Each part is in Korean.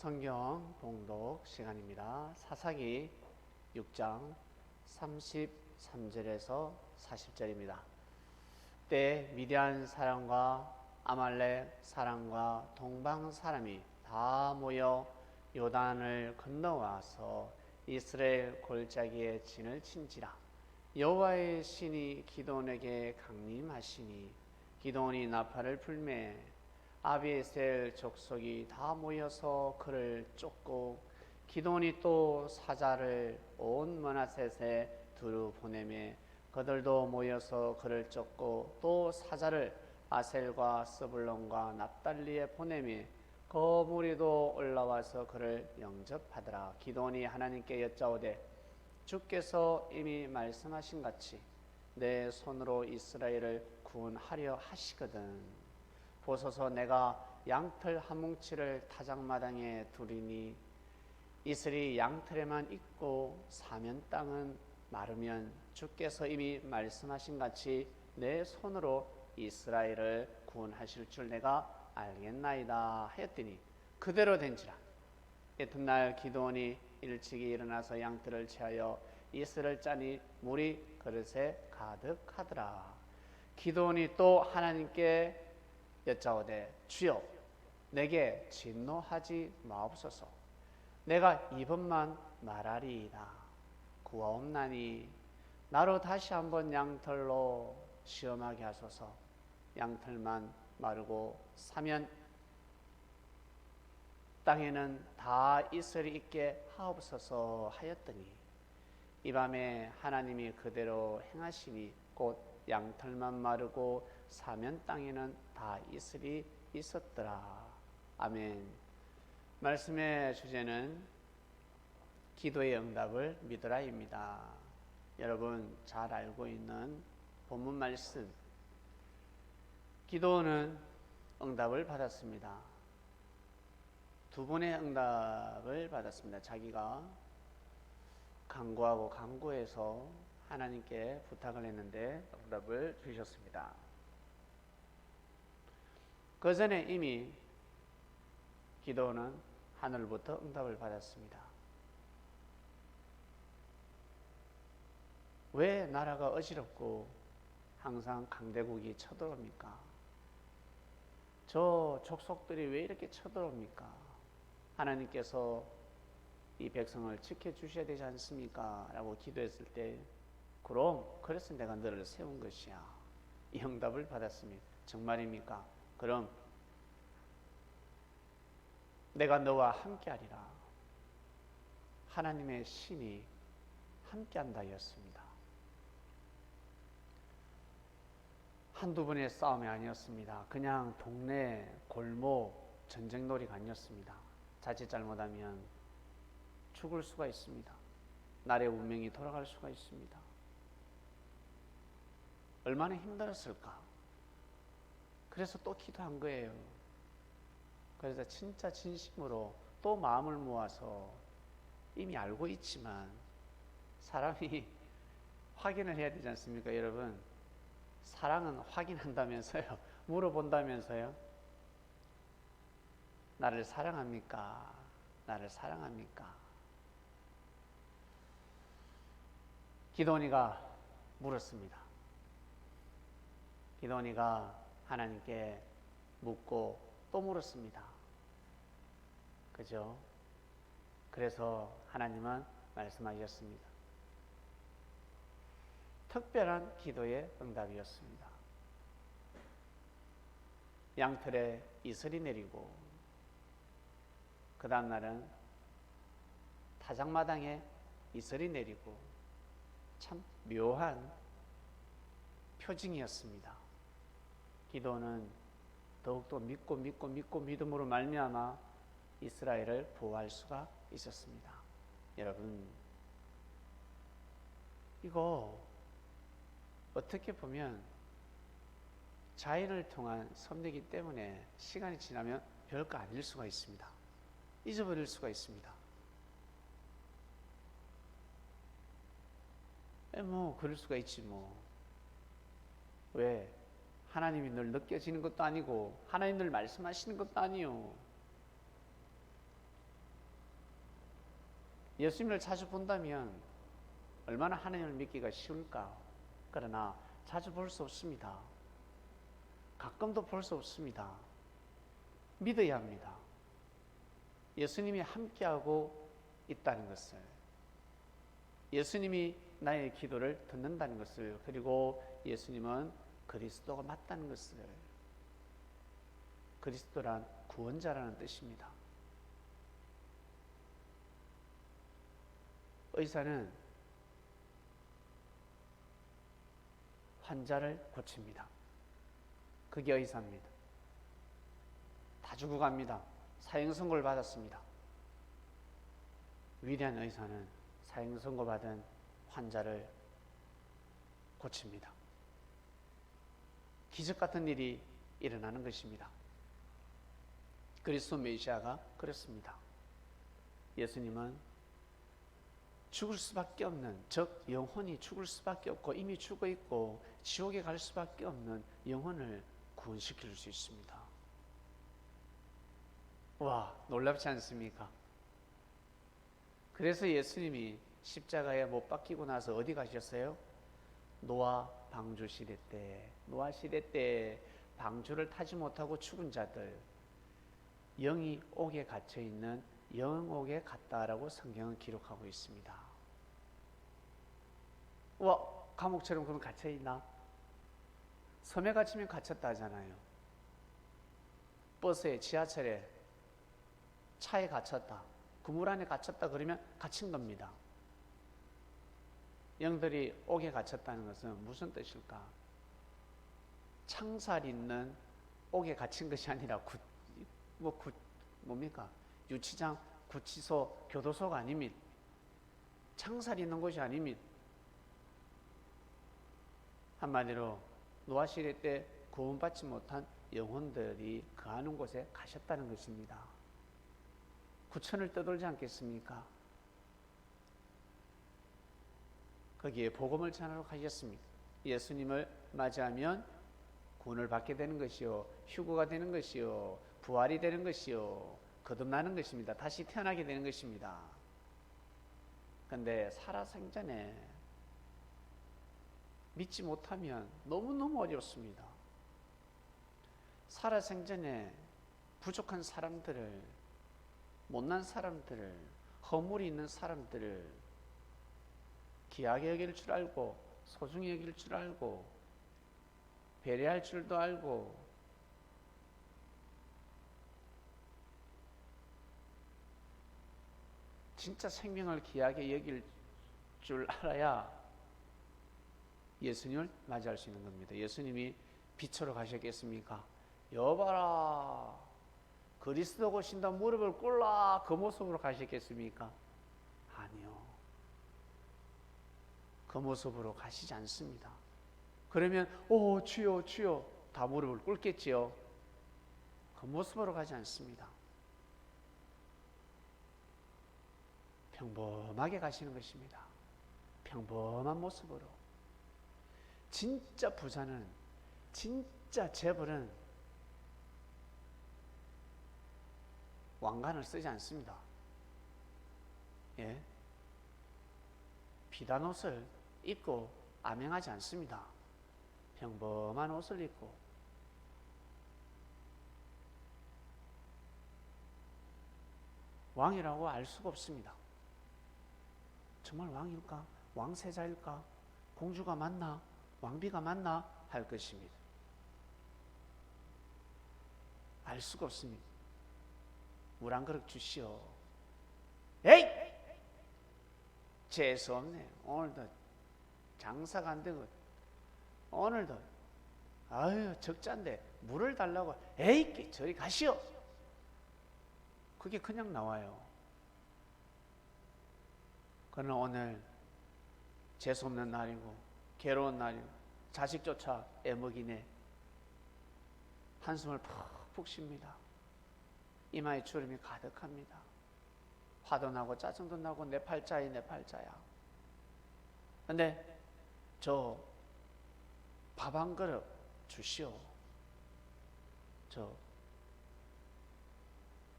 성경 봉독 시간입니다. 사사기 6장 33절에서 40절입니다. 때 미디안 사람과 아말렉 사람과 동방 사람이 다 모여 요단을 건너와서 이스라엘 골짜기에 진을 친지라. 여호와의 신이 기드온에게 강림하시니 기드온이 나팔을 불매 아비에셀 족속이 다 모여서 그를 쫓고 기드온이 또 사자를 온 므낫셋에 두루 보내매 그들도 모여서 그를 쫓고 또 사자를 아셀과 스불론과 납달리에 보내매 그 무리도 올라와서 그를 영접하더라. 기드온이 하나님께 여짜오되 주께서 이미 말씀하신 같이 내 손으로 이스라엘을 구원하려 하시거든 보소서. 내가 양털 한 뭉치를 타작마당에 두리니 이슬이 양털에만 있고 사면 땅은 마르면 주께서 이미 말씀하신 같이 내 손으로 이스라엘을 구원하실 줄 내가 알겠나이다 하였더니 그대로 된지라. 이튿날 기드온이 일찍이 일어나서 양털을 채하여 이슬을 짜니 물이 그릇에 가득하더라. 기드온이 또 하나님께 여짜오되 주여 내게 진노하지 마옵소서. 내가 이번만 말하리이다. 구하옵나니 나로 다시 한번 양털로 시험하게 하소서. 양털만 마르고 사면 땅에는 다 이슬이 있게 하옵소서 하였더니 이 밤에 하나님이 그대로 행하시니 곧 양털만 마르고 사면 땅에는 다 이슬이 있었더라. 아멘. 말씀의 주제는 기도의 응답을 믿으라입니다. 여러분 잘 알고 있는 본문 말씀. 기도는 응답을 받았습니다. 두 번의 응답을 받았습니다. 자기가 간구해서 하나님께 부탁을 했는데 응답을 주셨습니다. 그 전에 이미 기도는 하늘부터 응답을 받았습니다. 왜 나라가 어지럽고 항상 강대국이 쳐들어옵니까? 저 족속들이 왜 이렇게 쳐들어옵니까? 하나님께서 이 백성을 지켜주셔야 되지 않습니까? 라고 기도했을 때 그럼 그래서 내가 너를 세운 것이야. 이 응답을 받았습니다. 정말입니까? 그럼 내가 너와 함께하리라. 하나님의 신이 함께한다였습니다. 한두 번의 싸움이 아니었습니다. 그냥 동네 골목 전쟁놀이가 아니었습니다. 자칫 잘못하면 죽을 수가 있습니다. 나라의 운명이 돌아갈 수가 있습니다. 얼마나 힘들었을까? 그래서 또 기도한 거예요. 그래서 진짜 진심으로 또 마음을 모아서 이미 알고 있지만 사람이 확인을 해야 되지 않습니까? 여러분 사랑은 확인한다면서요. 물어본다면서요. 나를 사랑합니까? 나를 사랑합니까? 기드온이가 물었습니다. 기드온이가 하나님께 묻고 또 물었습니다. 그죠? 그래서 하나님은 말씀하셨습니다. 특별한 기도의 응답이었습니다. 양털에 이슬이 내리고 그 다음 날은 타작마당에 이슬이 내리고 참 묘한 표징이었습니다. 기도는 더욱더 믿고 믿음으로 말미암아 이스라엘을 보호할 수가 있었습니다. 여러분 이거 어떻게 보면 자연을 통한 섭리이기 때문에 시간이 지나면 별거 아닐 수가 있습니다. 잊어버릴 수가 있습니다. 뭐 그럴 수가 있지 뭐. 왜? 하나님이 늘 느껴지는 것도 아니고 하나님 늘 말씀하시는 것도 아니요. 예수님을 자주 본다면 얼마나 하나님을 믿기가 쉬울까? 그러나 자주 볼 수 없습니다. 가끔도 볼 수 없습니다. 믿어야 합니다. 예수님이 함께하고 있다는 것을, 예수님이 나의 기도를 듣는다는 것을, 그리고 예수님은 그리스도가 맞다는 것을. 그리스도란 구원자라는 뜻입니다. 의사는 환자를 고칩니다. 그게 의사입니다. 다 죽어갑니다. 사형 선고를 받았습니다. 위대한 의사는 사형 선고 받은 환자를 고칩니다. 기적 같은 일이 일어나는 것입니다. 그리스도 메시아가 그렇습니다. 예수님은 죽을 수밖에 없는, 즉 영혼이 죽을 수밖에 없고 이미 죽어 있고 지옥에 갈 수밖에 없는 영혼을 구원시킬 수 있습니다. 와, 놀랍지 않습니까? 그래서 예수님이 십자가에 못 박히고 나서 어디 가셨어요? 노아 방주 시대 때, 노아 시대 때 방주를 타지 못하고 죽은 자들, 영이 옥에 갇혀 있는 영옥에 갔다라고 성경은 기록하고 있습니다. 와, 감옥처럼 그럼 갇혀 있나? 섬에 갇히면 갇혔다 하잖아요. 버스에, 지하철에, 차에 갇혔다, 그물 안에 갇혔다 그러면 갇힌 겁니다. 영들이 옥에 갇혔다는 것은 무슨 뜻일까? 창살 있는 옥에 갇힌 것이 아니라 뭡니까? 유치장, 구치소, 교도소가 아닙니다. 창살 있는 곳이 아닙니다. 한마디로 노아 시대 때 구원받지 못한 영혼들이 거하는 곳에 가셨다는 것입니다. 구천을 떠돌지 않겠습니까? 거기에 복음을 전하러 가셨습니다. 예수님을 맞이하면 구원을 받게 되는 것이요, 휴거가 되는 것이요, 부활이 되는 것이요, 거듭나는 것입니다. 다시 태어나게 되는 것입니다. 그런데 살아생전에 믿지 못하면 너무너무 어렵습니다. 살아생전에 부족한 사람들을, 못난 사람들을, 허물이 있는 사람들을 귀하게 여길 줄 알고, 소중히 여길 줄 알고, 배려할 줄도 알고, 진짜 생명을 귀하게 여길 줄 알아야 예수님을 맞이할 수 있는 겁니다. 예수님이 빛으로 가셨겠습니까? 여봐라, 그리스도 오신다 무릎을 꿇라, 그 모습으로 가셨겠습니까? 아니요. 그 모습으로 가시지 않습니다. 그러면 오 주여 주여 다 무릎을 꿇겠지요. 그 모습으로 가지 않습니다. 평범하게 가시는 것입니다. 평범한 모습으로. 진짜 부자는, 진짜 재벌은 왕관을 쓰지 않습니다. 예? 비단 옷을 입고 암행하지 않습니다. 평범한 옷을 입고 왕이라고 알 수가 없습니다. 정말 왕일까? 왕세자일까? 공주가 맞나? 왕비가 맞나? 할 것입니다. 알 수가 없습니다. 물 한 그릇 주시오. 에이! 재수없네. 오늘도 장사가 안 되고, 오늘도 아유 적자인데 물을 달라고, 에이 저리 가시오. 그게 그냥 나와요. 그러나 오늘 재수없는 날이고 괴로운 날이고 자식조차 애먹이네. 한숨을 푹푹 쉽니다. 이마에 주름이 가득합니다. 화도 나고 짜증도 나고 내 팔자야 내 팔자야. 근데 저 밥 한 그릇 주시오. 저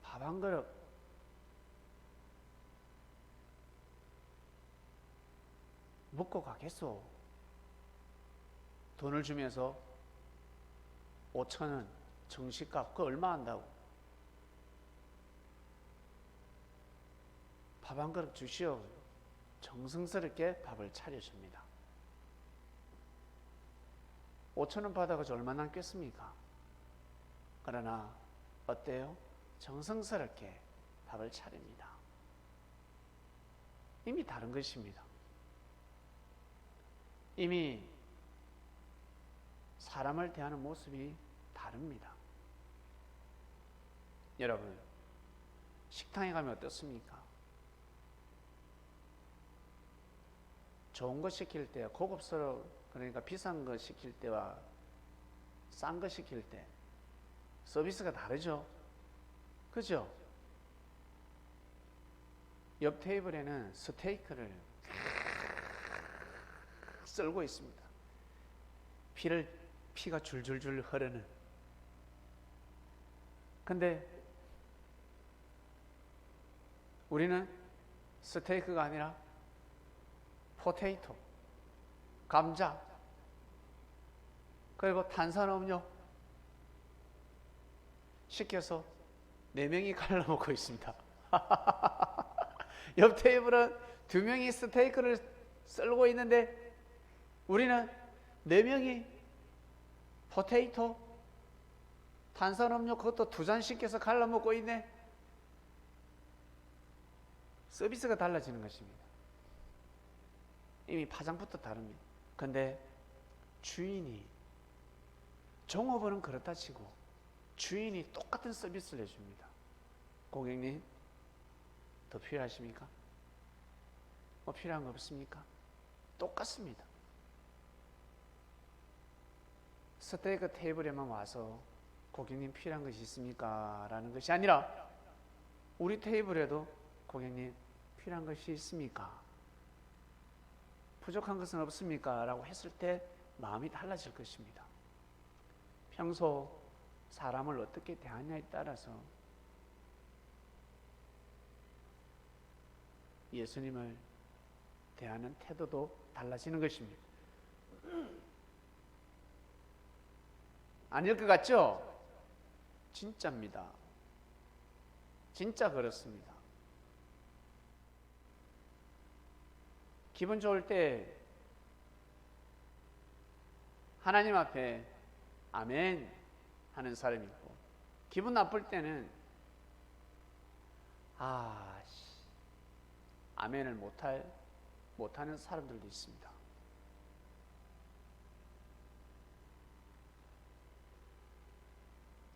밥 한 그릇 먹고 가겠소. 돈을 주면서 5,000원 정식값 그거 얼마 한다고. 밥 한 그릇 주시오. 정성스럽게 밥을 차려줍니다. 5,000원 받아가지고 얼마 남겠습니까? 그러나 어때요? 정성스럽게 밥을 차립니다. 이미 다른 것입니다. 이미 사람을 대하는 모습이 다릅니다. 여러분, 식당에 가면 어떻습니까? 좋은 거 시킬 때, 고급스러운, 그러니까 비싼 거 시킬 때와 싼 거 시킬 때 서비스가 다르죠? 그죠? 옆 테이블에는 스테이크를 썰고 있습니다. 피가 줄줄줄 흐르는. 근데 우리는 스테이크가 아니라 포테이토, 감자, 그리고 탄산음료 시켜서 4명이 갈라먹고 있습니다. 옆 테이블은 2명이 스테이크를 썰고 있는데 우리는 4명이 포테이토, 탄산음료 그것도 2잔 시켜서 갈라먹고 있네. 서비스가 달라지는 것입니다. 이미 파장부터 다릅니다. 근데 주인이, 종업원은 그렇다 치고 주인이 똑같은 서비스를 해줍니다. 고객님, 더 필요하십니까? 뭐 필요한 거 없습니까? 똑같습니다. 스테이크 테이블에만 와서 고객님 필요한 것이 있습니까? 라는 것이 아니라 우리 테이블에도 고객님 필요한 것이 있습니까? 부족한 것은 없습니까? 라고 했을 때 마음이 달라질 것입니다. 평소 사람을 어떻게 대하냐에 따라서 예수님을 대하는 태도도 달라지는 것입니다. 아닐 것 같죠? 진짜입니다. 진짜 그렇습니다. 기분 좋을 때 하나님 앞에 아멘 하는 사람이 있고, 기분 나쁠 때는 아멘을 못하는 사람들도 있습니다.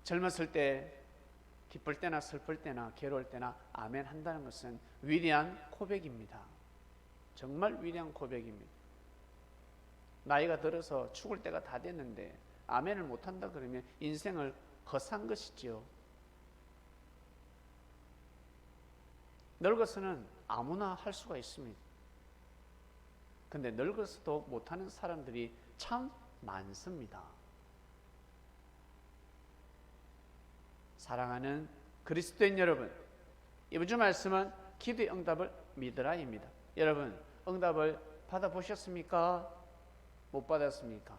젊었을 때, 기쁠 때나 슬플 때나 괴로울 때나 아멘 한다는 것은 위대한 고백입니다. 정말 위대한 고백입니다. 나이가 들어서 죽을 때가 다 됐는데 아멘을 못한다 그러면 인생을 허산 것이지요. 늙어서는 아무나 할 수가 있습니다. 근데 늙어서도 못하는 사람들이 참 많습니다. 사랑하는 그리스도인 여러분, 이번 주 말씀은 기도의 응답을 믿으라입니다. 여러분, 응답을 받아보셨습니까? 못 받았습니까?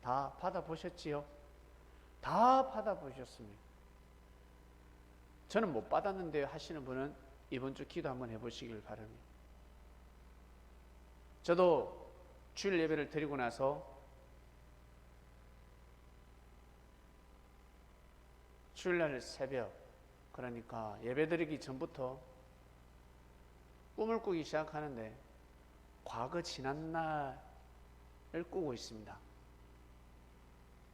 다 받아보셨지요? 다 받아보셨습니다. 저는 못 받았는데요 하시는 분은 이번 주 기도 한번 해보시길 바랍니다. 저도 주일 예배를 드리고 나서 주일날 새벽, 그러니까 예배 드리기 전부터 꿈을 꾸기 시작하는데 과거 지난 날을 꾸고 있습니다.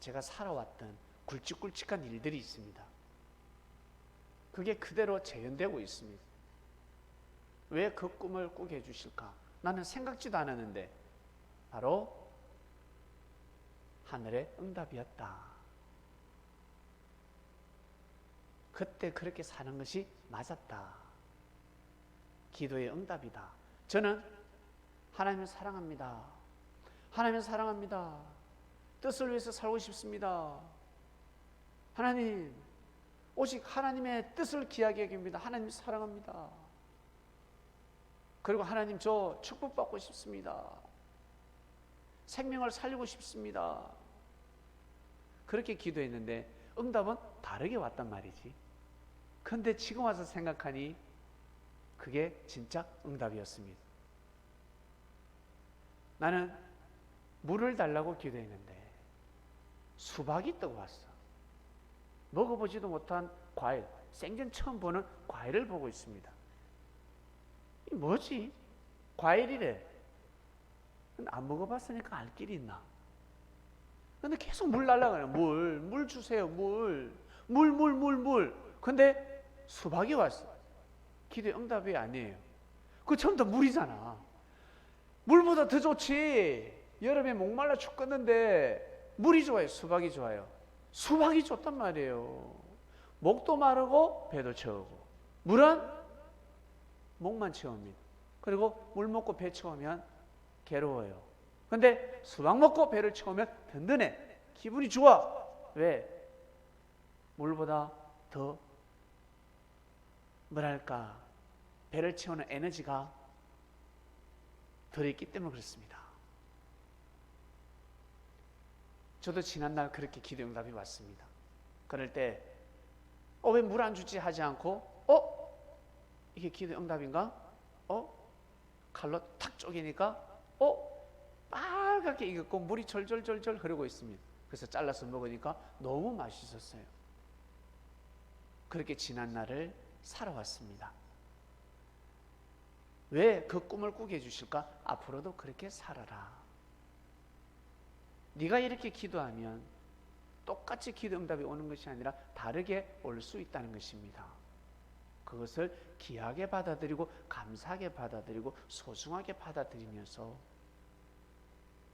제가 살아왔던 굵직굵직한 일들이 있습니다. 그게 그대로 재현되고 있습니다. 왜 그 꿈을 꾸게 해주실까? 나는 생각지도 않았는데 바로 하늘의 응답이었다. 그때 그렇게 사는 것이 맞았다. 기도의 응답이다. 저는 하나님을 사랑합니다. 하나님을 사랑합니다. 뜻을 위해서 살고 싶습니다. 하나님, 오직 하나님의 뜻을 귀하게 여깁니다. 하나님 사랑합니다. 그리고 하나님, 저 축복받고 싶습니다. 생명을 살리고 싶습니다. 그렇게 기도했는데 응답은 다르게 왔단 말이지. 그런데 지금 와서 생각하니 그게 진짜 응답이었습니다. 나는 물을 달라고 기도했는데 수박이 떠고 왔어. 먹어보지도 못한 과일, 생전 처음 보는 과일을 보고 있습니다. 이 뭐지? 과일이래. 안 먹어봤으니까 알 길이 있나? 근데 계속 물 달라고 해요. 물 주세요. 물. 근데 수박이 왔어. 기도의 응답이 아니에요. 그거 전부 다 물이잖아. 물보다 더 좋지. 여름에 목말라 죽겠는데 물이 좋아요? 수박이 좋아요? 수박이 좋단 말이에요. 목도 마르고 배도 채우고, 물은 목만 채웁니다. 그리고 물 먹고 배 채우면 괴로워요. 근데 수박 먹고 배를 채우면 든든해. 기분이 좋아. 왜? 물보다 더 뭐랄까, 배를 채우는 에너지가 들어있기 때문에 그렇습니다. 저도 지난날 그렇게 기도 응답이 왔습니다. 그럴 때 왜 물 안 주지 하지 않고 이게 기도 응답인가? 칼로 탁 쪼개니까 빨갛게 익었고 물이 절절절절 흐르고 있습니다. 그래서 잘라서 먹으니까 너무 맛있었어요. 그렇게 지난날을 살아왔습니다. 왜 그 꿈을 꾸게 해주실까? 앞으로도 그렇게 살아라. 네가 이렇게 기도하면 똑같이 기도 응답이 오는 것이 아니라 다르게 올 수 있다는 것입니다. 그것을 귀하게 받아들이고 감사하게 받아들이고 소중하게 받아들이면서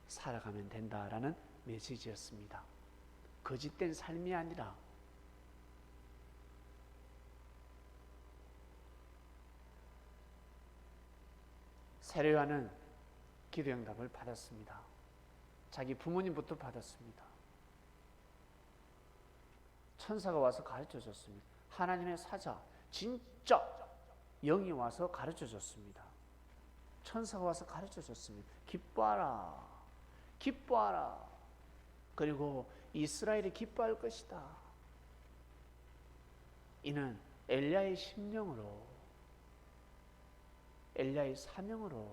살아가면 된다라는 메시지였습니다. 거짓된 삶이 아니라 세례요한은 기도 응답을 받았습니다. 자기 부모님부터 받았습니다. 천사가 와서 가르쳐 줬습니다. 하나님의 사자, 진짜 영이 와서 가르쳐 줬습니다. 천사가 와서 가르쳐 줬습니다. 기뻐하라, 기뻐하라. 그리고 이스라엘이 기뻐할 것이다. 이는 엘리야의 심령으로, 엘리야의 사명으로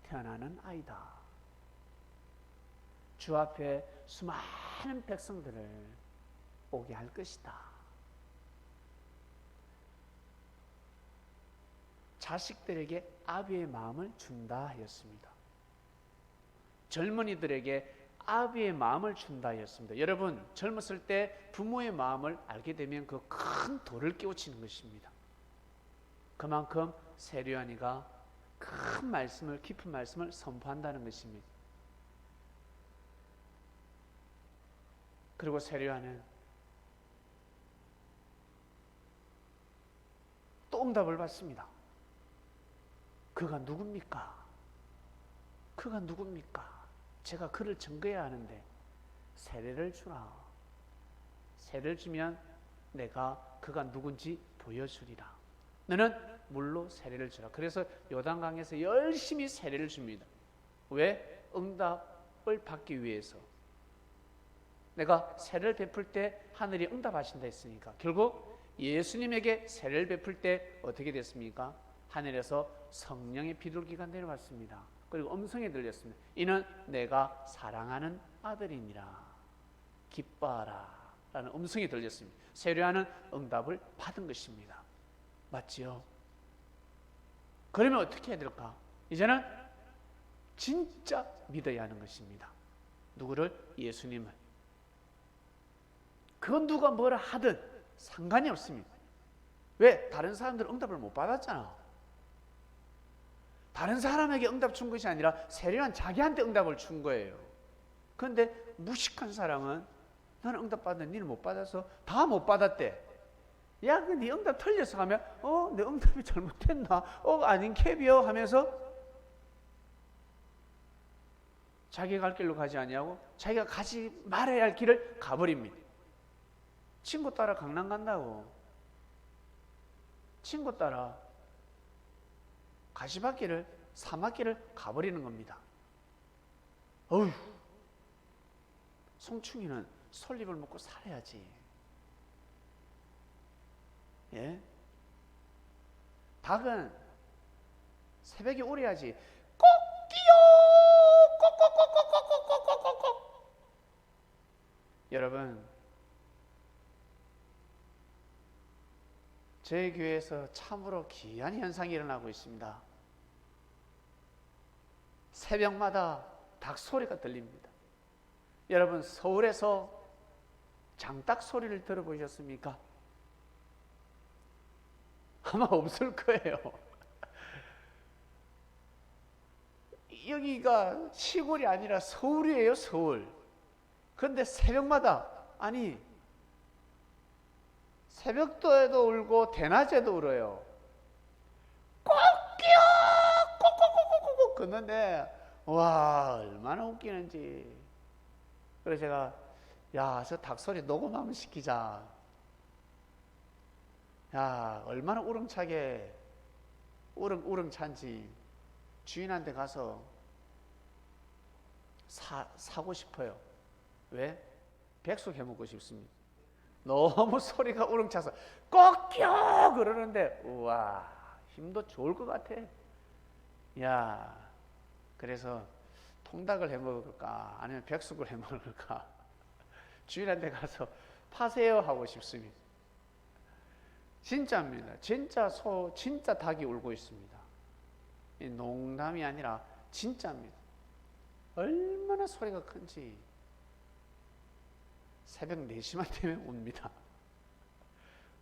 태어나는 아이다. 주 앞에 수많은 백성들을 오게 할 것이다. 자식들에게 아비의 마음을 준다 하였습니다. 젊은이들에게 아비의 마음을 준다 하였습니다. 여러분, 젊었을 때 부모의 마음을 알게 되면 그 큰 돌을 깨우치는 것입니다. 그만큼 세례요한이가 큰 말씀을, 깊은 말씀을 선포한다는 것입니다. 그리고 세례요한은 또 응답을 받습니다. 그가 누굽니까? 그가 누굽니까? 제가 그를 증거해야 하는데 세례를 주라. 세례를 주면 내가 그가 누군지 보여주리라. 너는 물로 세례를 주라. 그래서 요단강에서 열심히 세례를 줍니다. 왜? 응답을 받기 위해서. 내가 세례를 베풀 때 하늘이 응답하신다 했으니까. 결국 예수님에게 세례를 베풀 때 어떻게 됐습니까? 하늘에서 성령의 비둘기가 내려왔습니다. 그리고 음성이 들렸습니다. 이는 내가 사랑하는 아들이니라. 기뻐하라 라는 음성이 들렸습니다. 세례요한은 응답을 받은 것입니다. 맞지요? 그러면 어떻게 해야 될까? 이제는 진짜 믿어야 하는 것입니다. 누구를? 예수님을. 그건 누가 뭐라 하든 상관이 없습니다. 왜? 다른 사람들은 응답을 못 받았잖아. 다른 사람에게 응답 준 것이 아니라 세례요한 자기한테 응답을 준 거예요. 그런데 무식한 사람은 나는 응답 받았는데 니는 못 받아서 다 못 받았대. 야, 그 네 응답 틀렸어 하면 내 응답이 잘못됐나? 아닌 캡이요 하면서 자기가 갈 길로 가지 아니하고 자기가 가지 말아야 할 길을 가버립니다. 친구 따라 강남 간다고 친구 따라 가시밭길을 사막길을 가버리는 겁니다. 어휴, 송충이는 솔잎을 먹고 살아야지. 예? 닭은 새벽에 울어야지. 꼭끼요, 꼭꼭꼭꼭꼭꼭꼭꼭꼭. 여러분, 제 교회에서 참으로 기이한 현상이 일어나고 있습니다. 새벽마다 닭 소리가 들립니다. 여러분, 서울에서 장닭 소리를 들어보셨습니까? 아마 없을 거예요. 여기가 시골이 아니라 서울이에요, 서울. 그런데 새벽마다, 아니 새벽도에도 울고 대낮에도 울어요. 꼭끼요, 꼭꼭꼭꼭꼭 걷는데 와, 얼마나 웃기는지. 그래서 제가, 야, 저 닭소리 녹음 한번 시키자. 야, 얼마나 우렁차게 우렁찬지 주인한테 가서 사고 싶어요. 왜? 백숙 해먹고 싶습니다. 너무 소리가 우렁차서 꼭끼요 그러는데, 우와, 힘도 좋을 것 같아. 야, 그래서 통닭을 해먹을까 아니면 백숙을 해먹을까 주인한테 가서 파세요 하고 싶습니다. 진짜입니다. 진짜 닭이 울고 있습니다. 농담이 아니라 진짜입니다. 얼마나 소리가 큰지. 새벽 4시만 되면 웁니다.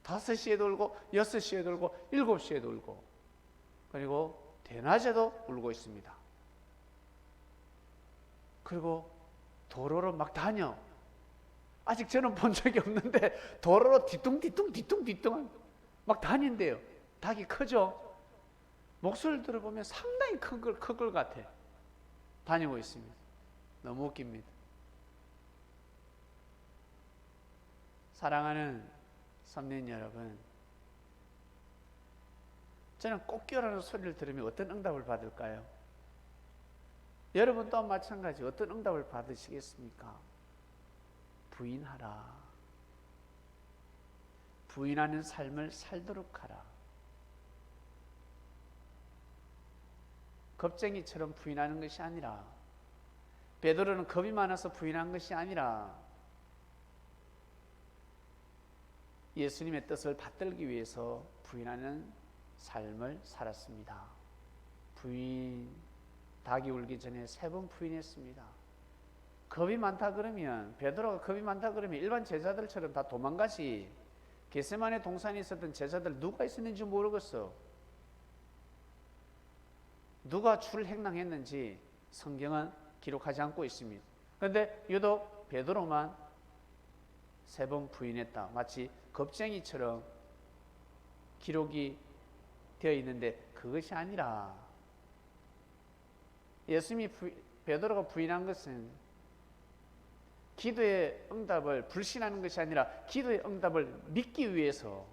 5시에도 울고 6시에도 울고 7시에도 울고, 그리고 대낮에도 울고 있습니다. 그리고 도로로 막 다녀. 아직 저는 본 적이 없는데 도로로 뒤뚱뒤뚱 막 다닌대요. 닭이 크죠? 목소리를 들어보면 상당히 큰 걸 같아. 다니고 있습니다. 너무 웃깁니다. 사랑하는 선민 여러분, 저는 꼭끼라는 소리를 들으면 어떤 응답을 받을까요? 여러분 또한 마찬가지 어떤 응답을 받으시겠습니까? 부인하라. 부인하는 삶을 살도록 하라. 겁쟁이처럼 부인하는 것이 아니라, 베드로는 겁이 많아서 부인한 것이 아니라 예수님의 뜻을 받들기 위해서 부인하는 삶을 살았습니다. 닭이 울기 전에 3번 부인했습니다. 겁이 많다 그러면, 베드로가 겁이 많다 그러면 일반 제자들처럼 다 도망가지. 겟세마네 동산에 있었던 제자들 누가 있었는지 모르겠어. 누가 출행랑했는지 성경은 기록하지 않고 있습니다. 그런데 유독 베드로만 3번 부인했다. 마치 겁쟁이처럼 기록이 되어 있는데 그것이 아니라, 예수님이 베드로가 부인한 것은 기도의 응답을 불신하는 것이 아니라 기도의 응답을 믿기 위해서,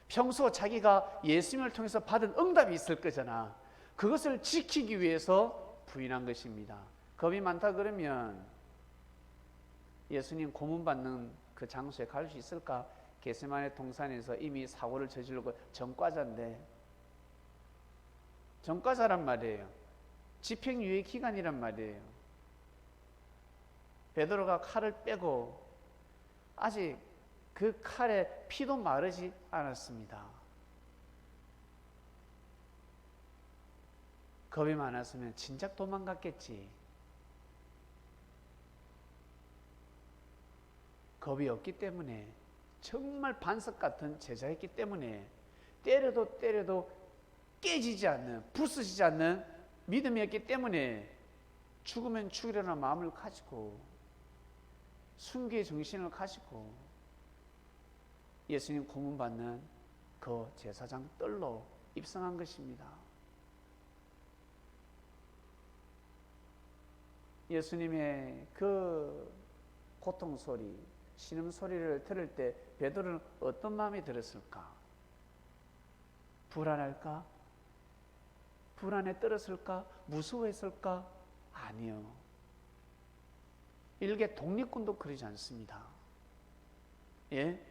평소 자기가 예수님을 통해서 받은 응답이 있을 거잖아. 그것을 지키기 위해서 부인한 것입니다. 겁이 많다 그러면 예수님 고문받는 그 장소에 갈 수 있을까? 겟세마네 동산에서 이미 사고를 저지르고 전과자인데, 전과자란 말이에요. 집행유예 기간이란 말이에요. 베드로가 칼을 빼고 아직 그 칼에 피도 마르지 않았습니다. 겁이 많았으면 진작 도망갔겠지. 겁이 없기 때문에, 정말 반석 같은 제자였기 때문에, 때려도 깨지지 않는, 부수지지 않는 믿음이었기 때문에 죽으면 죽으려는 마음을 가지고, 순교의 정신을 가지고 예수님 고문받는 그 제사장 뜰로 입성한 것입니다. 예수님의 그 고통 소리, 신음 소리를 들을 때 베드로는 어떤 마음이 들었을까? 불안할까? 불안에 떨었을까? 무서워했을까? 아니요. 일개 독립군도 그러지 않습니다. 예?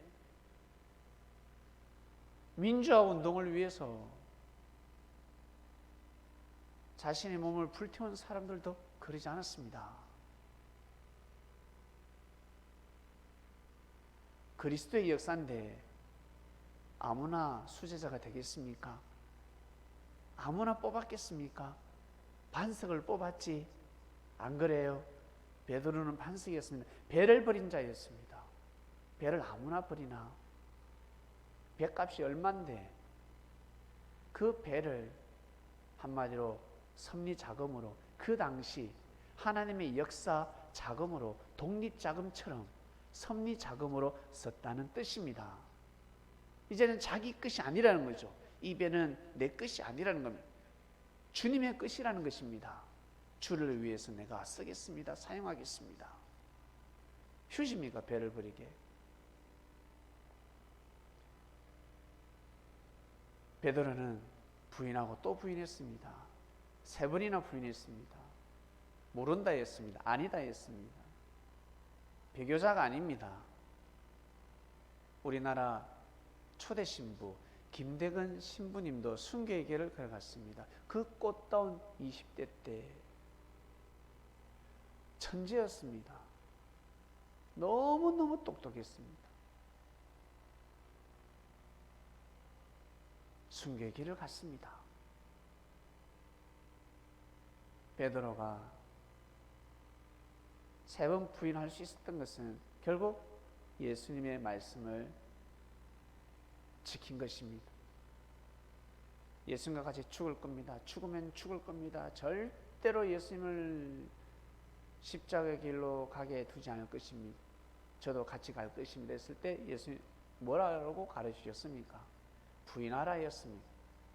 민주화 운동을 위해서 자신의 몸을 불태운 사람들도 그러지 않았습니다. 그리스도의 역사인데 아무나 수제자가 되겠습니까? 아무나 뽑았겠습니까? 반석을 뽑았지. 안 그래요? 베드로는 반석이었습니다. 배를 버린 자였습니다. 배를 아무나 버리나? 배값이 얼만데 그 배를 한마디로 섭리 자금으로, 그 당시 하나님의 역사 자금으로, 독립 자금처럼 섭리 자금으로 썼다는 뜻입니다. 이제는 자기 것이 아니라는 거죠. 이 배는 내 것이 아니라는 겁니다. 주님의 것이라는 것입니다. 주를 위해서 내가 쓰겠습니다. 사용하겠습니다. 휴십니까? 배를 버리게. 베드로는 부인하고 또 부인했습니다. 3번이나 부인했습니다. 모른다 했습니다. 아니다 했습니다. 배교자가 아닙니다. 우리나라 초대 신부 김대근 신부님도 순교의 길을 걸어갔습니다. 그 꽃다운 20대 때 천재였습니다. 너무너무 똑똑했습니다. 순교의 길을 갔습니다. 베드로가 3번 부인할 수 있었던 것은 결국 예수님의 말씀을 지킨 것입니다. 예수님과 같이 죽을 겁니다. 죽으면 죽을 겁니다. 절대로 예수님을 십자가의 길로 가게 두지 않을 것입니다. 저도 같이 갈 것입니다 했을 때 예수님 뭐라고 가르치셨습니까? 부인하라 했습니다.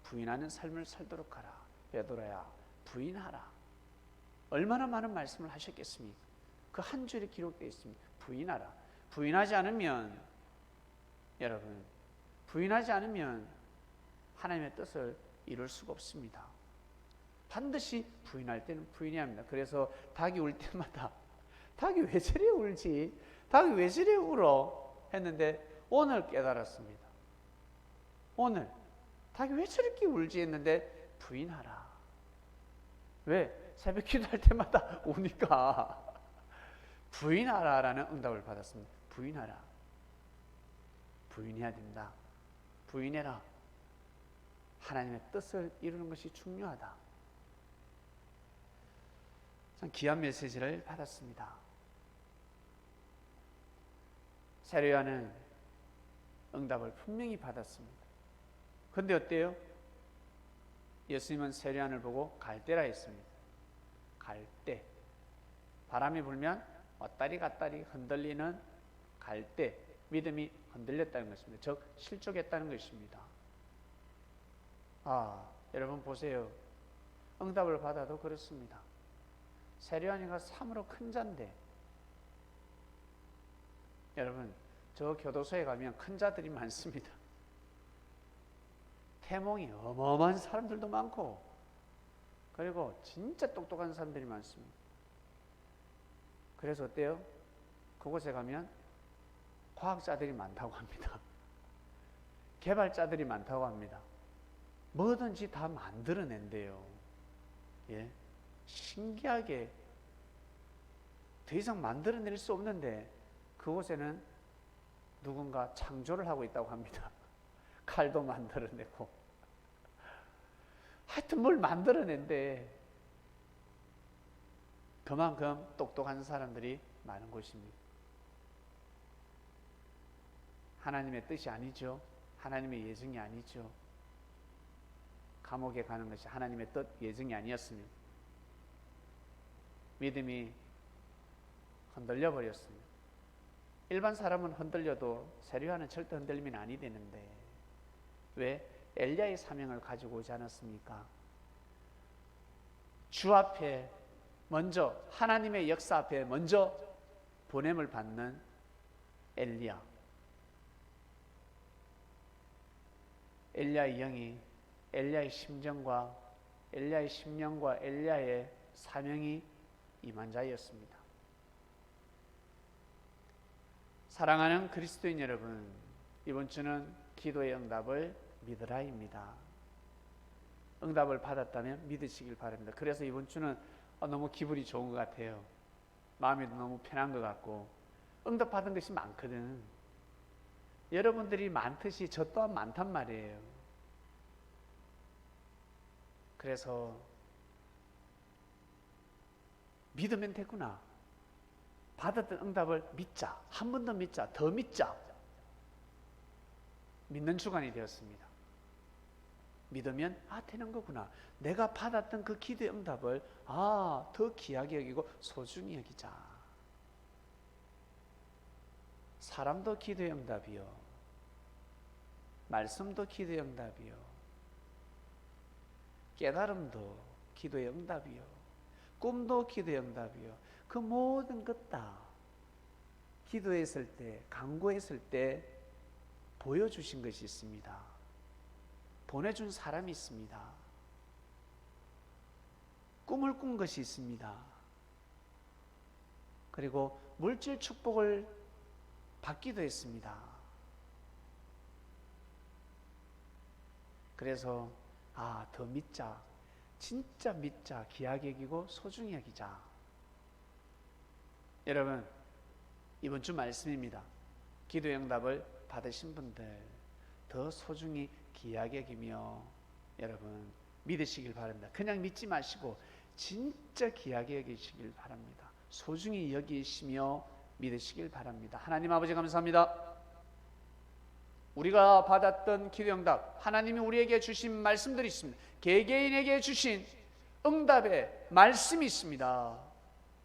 부인하는 삶을 살도록 하라. 베드로야, 부인하라. 얼마나 많은 말씀을 하셨겠습니까? 그 한 줄이 기록되어 있습니다. 부인하라. 부인하지 않으면, 여러분, 부인하지 않으면 하나님의 뜻을 이룰 수가 없습니다. 반드시 부인할 때는 부인해야 합니다. 그래서 닭이 울 때마다 닭이 왜 저리 울지? 닭이 왜 저리 울어? 했는데 오늘 깨달았습니다. 오늘 닭이 왜 저렇게 울지 했는데 부인하라. 왜? 새벽 기도할 때마다 우니까 부인하라라는 응답을 받았습니다. 부인하라. 부인해야 된다. 부인해라. 하나님의 뜻을 이루는 것이 중요하다. 참 귀한 메시지를 받았습니다. 세례요한은 응답을 분명히 받았습니다. 그런데 어때요? 예수님은 세례요한을 보고 갈대라 했습니다. 갈대. 바람이 불면 왔다리 갔다리 흔들리는 갈대. 믿음이 흔들렸다는 것입니다. 즉 실족했다는 것입니다. 여러분 보세요. 응답을 받아도 그렇습니다. 세례요한이가 참으로 큰 자인데, 여러분 저 교도소에 가면 큰 자들이 많습니다. 태몽이 어마어마한 사람들도 많고, 그리고 진짜 똑똑한 사람들이 많습니다. 그래서 어때요? 그곳에 가면 과학자들이 많다고 합니다. 개발자들이 많다고 합니다. 뭐든지 다 만들어낸대요. 예? 신기하게 더 이상 만들어낼 수 없는데 그곳에는 누군가 창조를 하고 있다고 합니다. 칼도 만들어내고 하여튼 뭘 만들어낸대. 그만큼 똑똑한 사람들이 많은 곳입니다. 하나님의 뜻이 아니죠. 하나님의 예정이 아니죠. 감옥에 가는 것이 하나님의 뜻, 예정이 아니었습니다. 믿음이 흔들려 버렸습니다. 일반 사람은 흔들려도 세례요한은 절대 흔들리면 아니 되는데, 왜? 엘리야의 사명을 가지고 오지 않았습니까? 주 앞에 먼저, 하나님의 역사 앞에 먼저 보냄을 받는 엘리야. 엘리야의 영이, 엘리야의 심정과 엘리야의 심령과 엘리야의 사명이 임한 자였습니다. 사랑하는 그리스도인 여러분, 이번 주는 기도의 응답을 믿으라입니다. 응답을 받았다면 믿으시길 바랍니다. 그래서 이번 주는 너무 기분이 좋은 것 같아요. 마음이 너무 편한 것 같고, 응답 받은 것이 많거든. 여러분들이 많듯이 저 또한 많단 말이에요. 그래서 믿으면 되구나. 받았던 응답을 믿자. 한 번 더 믿자. 더 믿자. 믿는 주간이 되었습니다. 믿으면 되는 거구나. 내가 받았던 그 기도의 응답을 더 귀하게 여기고 소중히 여기자. 사람도 기도의 응답이요, 말씀도 기도의 응답이요, 깨달음도 기도의 응답이요, 꿈도 기도의 응답이요. 그 모든 것 다 기도했을 때, 간구했을 때 보여주신 것이 있습니다. 보내준 사람이 있습니다. 꿈을 꾼 것이 있습니다. 그리고 물질 축복을 받기도 했습니다. 그래서 더 믿자. 진짜 믿자. 귀하게 여기고 소중히 여기자. 여러분, 이번 주 말씀입니다. 기도의 응답을 받으신 분들 더 소중히 귀하게 여기며 여러분 믿으시길 바랍니다. 그냥 믿지 마시고 진짜 귀하게 여기시길 바랍니다. 소중히 여기시며 믿으시길 바랍니다. 하나님 아버지 감사합니다. 우리가 받았던 기도 응답, 하나님이 우리에게 주신 말씀들이 있습니다. 개개인에게 주신 응답의 말씀이 있습니다.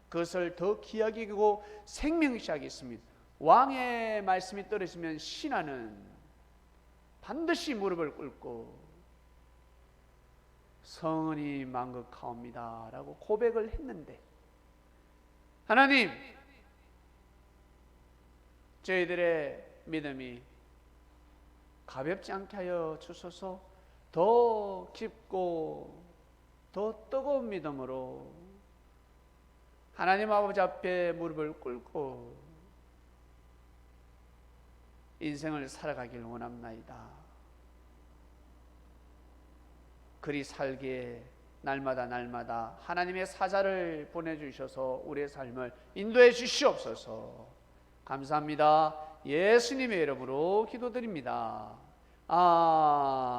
그것을 더 귀하게 여기고 생명시 하겠습니다. 왕의 말씀이 떨어지면 신하는 반드시 무릎을 꿇고 성은이 만극하옵니다 라고 고백을 했는데, 하나님, 저희들의 믿음이 가볍지 않게 하여 주소서. 더 깊고 더 뜨거운 믿음으로 하나님 아버지 앞에 무릎을 꿇고 인생을 살아가길 원합나이다. 그리 살기에 날마다 날마다 하나님의 사자를 보내주셔서 우리의 삶을 인도해 주시옵소서. 감사합니다. 예수님의 이름으로 기도드립니다. 아멘.